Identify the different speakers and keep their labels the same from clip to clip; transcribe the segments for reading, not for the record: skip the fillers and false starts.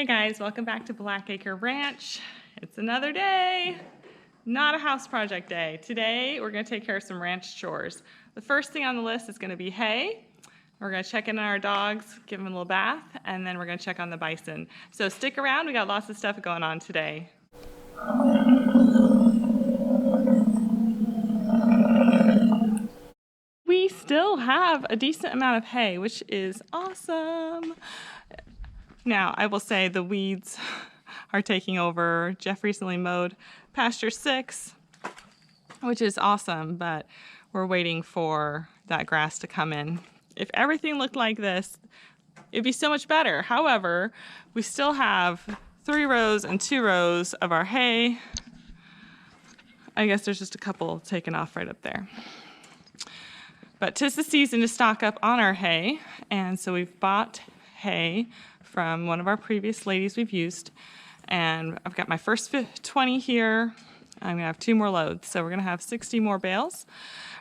Speaker 1: Hey guys, welcome back to Blackacre Ranch. It's another day, not a house project day. Today we're going to take care of some ranch chores. The first thing on the list is going to be hay. We're going to check in on our dogs, give them a little bath, and then we're going to check on the bison. So stick around, we got lots of stuff going on today. We still have a decent amount of hay, which is awesome. Now, I will say the weeds are taking over. Jeff recently mowed pasture 6, which is awesome, but we're waiting for that grass to come in. If everything looked like this, it'd be so much better. However, we still have 3 rows and 2 rows of our hay. I guess there's just a couple taken off right up there. But 'tis the season to stock up on our hay, and so we've bought hay from one of our previous ladies we've used, and I've got my first 20 here. I'm gonna have 2 more loads, so we're gonna have 60 more bales.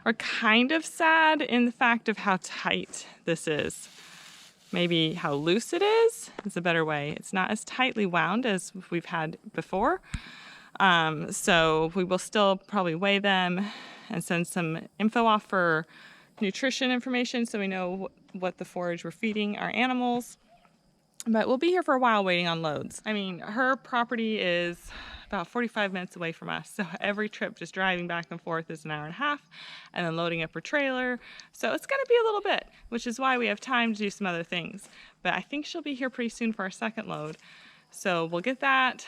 Speaker 1: We're kind of sad in the fact of how tight this is. Maybe how loose it is a better way. It's not as tightly wound as we've had before. So we will still probably weigh them and send some info off for nutrition information so we know what the forage we're feeding our animals. But we'll be here for a while waiting on loads. I mean, her property is about 45 minutes away from us, so every trip just driving back and forth is an hour and a half, and then loading up her trailer. So it's gonna be a little bit, which is why we have time to do some other things. But I think she'll be here pretty soon for our second load. So we'll get that,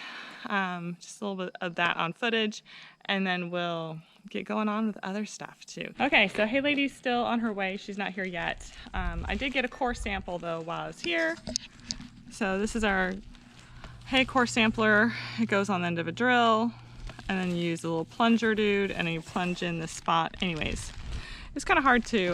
Speaker 1: just a little bit of that on footage, and then we'll get going on with other stuff too. Okay, so Hey Lady's still on her way. She's not here yet. I did get a core sample though while I was here. So this is our hay core sampler. It goes on the end of a drill, and then you use a little plunger dude, and then you plunge in this spot. Anyways, it's kind of hard to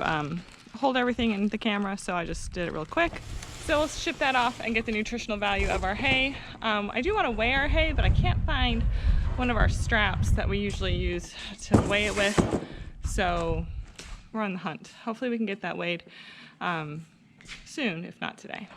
Speaker 1: hold everything in the camera, so I just did it real quick. So we'll ship that off and get the nutritional value of our hay. I do want to weigh our hay, but I can't find one of our straps that we usually use to weigh it with. So we're on the hunt. Hopefully we can get that weighed soon, if not today.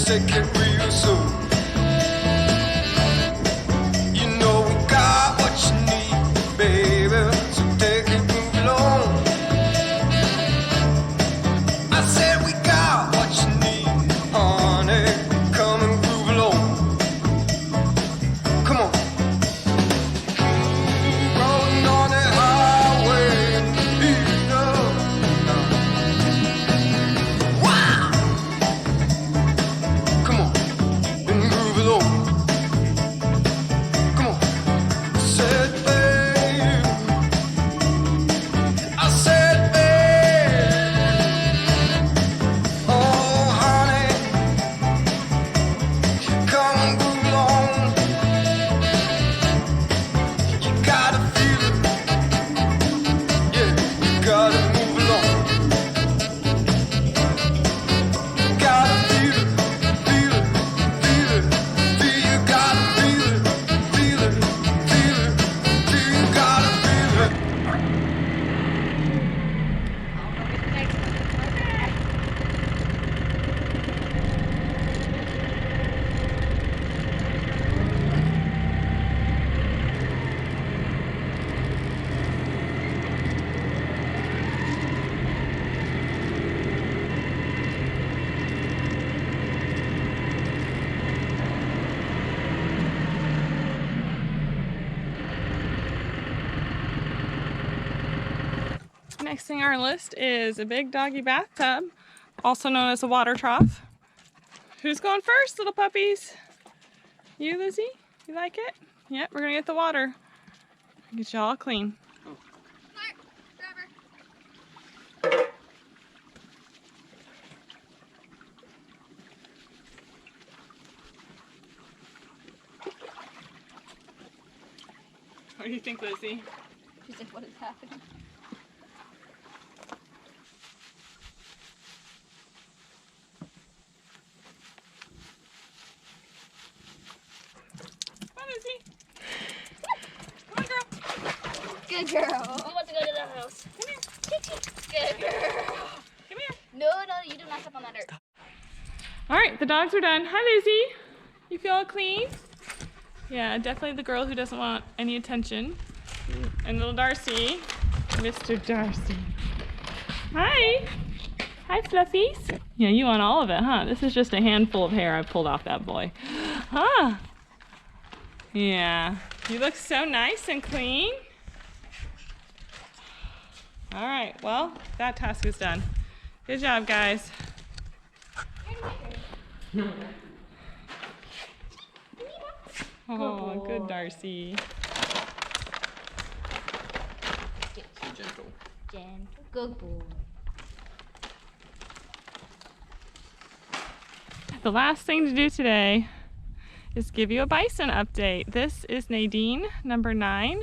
Speaker 2: Take it real soon. You know we got what you need, baby. So take it, move along. I said we got what you need, honey. Come and groove along. Come on. Rolling on the highway, beating up. Wow. Come on, and move it on. Come on. I said, babe. I said, babe. Oh, honey. Come and move along. You gotta feel it. Yeah, you gotta move along. You gotta feel it.
Speaker 1: Next thing on our list is a big doggy bathtub, also known as a water trough. Who's going first, little puppies? You, Lizzie? You like it? Yep, we're gonna get the water. Get you all clean. What do you think, Lizzie?
Speaker 3: She's like, what is happening?
Speaker 1: Come on, Lizzie. Come on, girl.
Speaker 3: Good girl. I want to go to the house.
Speaker 1: Come here.
Speaker 3: Good girl.
Speaker 1: Come here.
Speaker 3: No, you do not step on that dirt.
Speaker 1: All right, the dogs are done. Hi, Lizzie. You feel all clean? Yeah, definitely the girl who doesn't want any attention. And little Darcy. Mr. Darcy. Hi. Hi, Fluffies. Yeah, you want all of it, huh? This is just a handful of hair I pulled off that boy. Huh? Yeah. You look so nice and clean. All right, well, that task is done. Good job, guys. Oh, good Darcy.
Speaker 2: Gentle.
Speaker 3: Gentle. Good boy.
Speaker 1: The last thing to do today is give you a bison update. This is Nadine, number 9.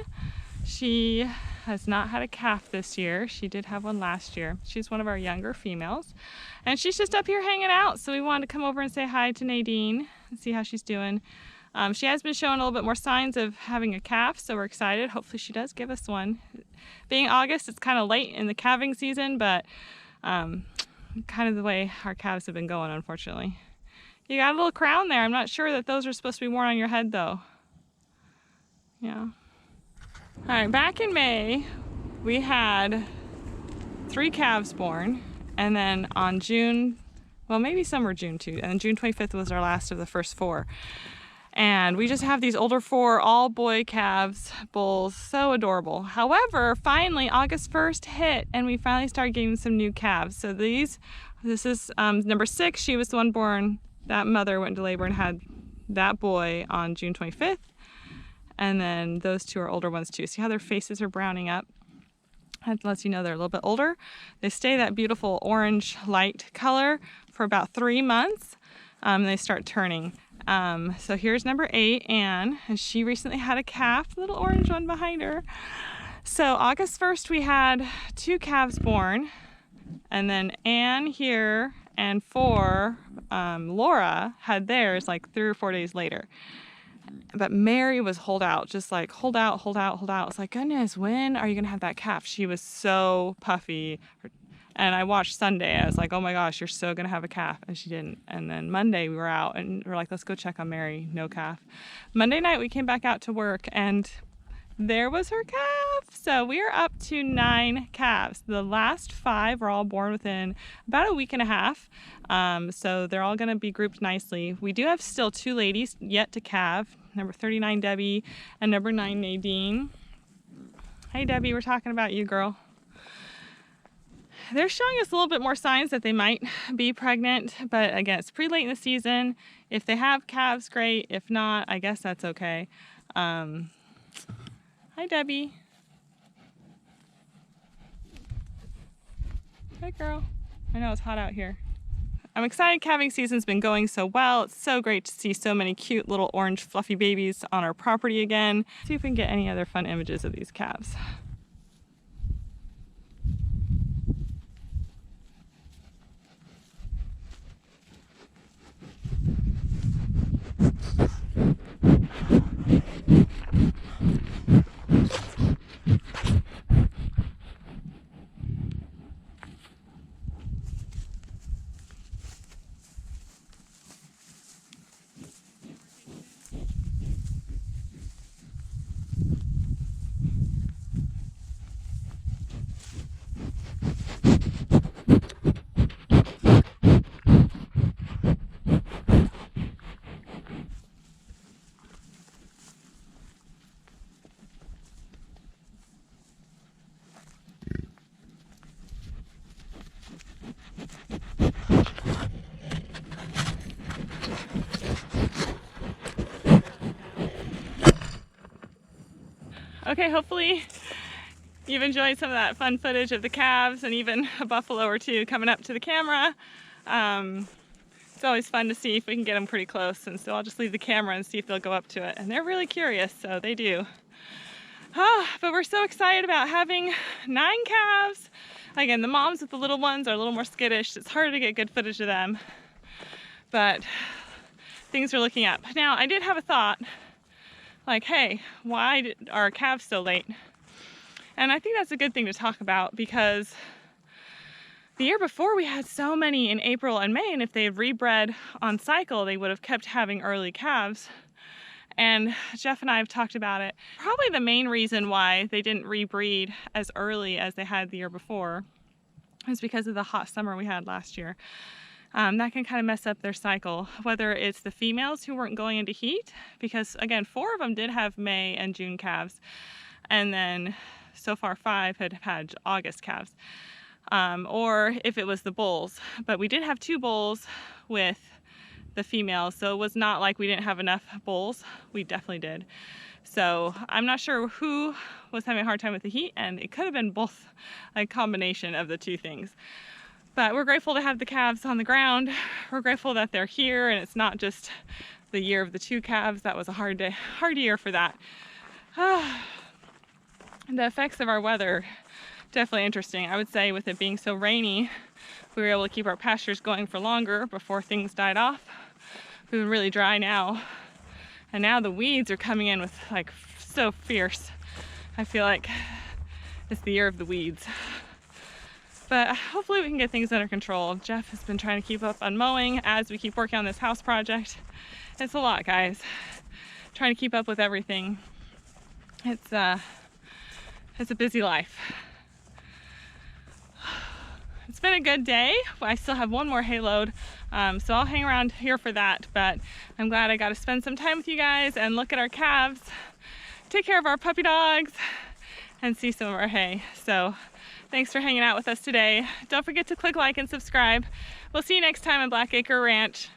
Speaker 1: She has not had a calf this year. She did have one last year. She's one of our younger females. And she's just up here hanging out. So we wanted to come over and say hi to Nadine and see how she's doing. She has been showing a little bit more signs of having a calf, so we're excited. Hopefully she does give us one. Being August, it's kind of late in the calving season, but kind of the way our calves have been going, unfortunately. You got a little crown there. I'm not sure that those are supposed to be worn on your head, though. Yeah. All right, back in May, we had 3 calves born, and then on June, well, maybe some were June too, and then June 25th was our last of the first 4. And we just have these older 4 all boy calves, bulls, so adorable. However, finally August 1st hit and we finally started getting some new calves. So this is number 6. She was the one born, that mother went into labor and had that boy on June 25th. And then those 2 are older ones too. See how their faces are browning up? That lets you know they're a little bit older. They stay that beautiful orange light color for about 3 months. They start turning. So here's number 8, Anne, and she recently had a calf, little orange one behind her. So August 1st we had 2 calves born, and then Anne here and 4, Laura had theirs like 3 or 4 days later. But Mary was hold out, just like hold out, hold out, hold out. It's like, goodness, when are you gonna have that calf? She was so puffy. And I watched Sunday. I was like, oh my gosh, you're so going to have a calf. And she didn't. And then Monday we were out and we're like, let's go check on Mary. No calf. Monday night we came back out to work and there was her calf. So we are up to 9 calves. The last 5 were all born within about a week and a half. So they're all going to be grouped nicely. We do have still 2 ladies yet to calve. Number 39, Debbie, and number 9, Nadine. Hey, Debbie, we're talking about you, girl. They're showing us a little bit more signs that they might be pregnant, but again, it's pretty late in the season. If they have calves, great. If not, I guess that's okay. Hi, Debbie. Hi, girl. I know it's hot out here. I'm excited calving season's been going so well. It's so great to see so many cute little orange fluffy babies on our property again. See if we can get any other fun images of these calves. Okay, hopefully you've enjoyed some of that fun footage of the calves and even a buffalo or 2 coming up to the camera. It's always fun to see if we can get them pretty close, and so I'll just leave the camera and see if they'll go up to it. And they're really curious, so they do. But we're so excited about having 9 calves. Again, the moms with the little ones are a little more skittish. It's harder to get good footage of them, but things are looking up. Now, I did have a thought, like, hey, why are calves so late? And I think that's a good thing to talk about, because the year before we had so many in April and May, and if they had rebred on cycle, they would have kept having early calves. And Jeff and I have talked about it. Probably the main reason why they didn't rebreed as early as they had the year before is because of the hot summer we had last year. That can kind of mess up their cycle, whether it's the females who weren't going into heat, because again, 4 of them did have May and June calves, and then so far 5 had had August calves, or if it was the bulls. But we did have 2 bulls with the females, so it was not like we didn't have enough bulls. We definitely did. So I'm not sure who was having a hard time with the heat, and it could have been both, a combination of the 2 things. But we're grateful to have the calves on the ground. We're grateful that they're here, and it's not just the year of the 2 calves. That was a hard year for that. The effects of our weather, definitely interesting. I would say with it being so rainy, we were able to keep our pastures going for longer before things died off. We've been really dry now, and now the weeds are coming in with like so fierce. I feel like it's the year of the weeds. But hopefully we can get things under control. Jeff has been trying to keep up on mowing as we keep working on this house project. It's a lot, guys. Trying to keep up with everything. It's a busy life. It's been a good day. I still have 1 more hay load, so I'll hang around here for that, but I'm glad I got to spend some time with you guys and look at our calves, take care of our puppy dogs, and see some of our hay. So thanks for hanging out with us today. Don't forget to click like and subscribe. We'll see you next time on Blackacre Ranch.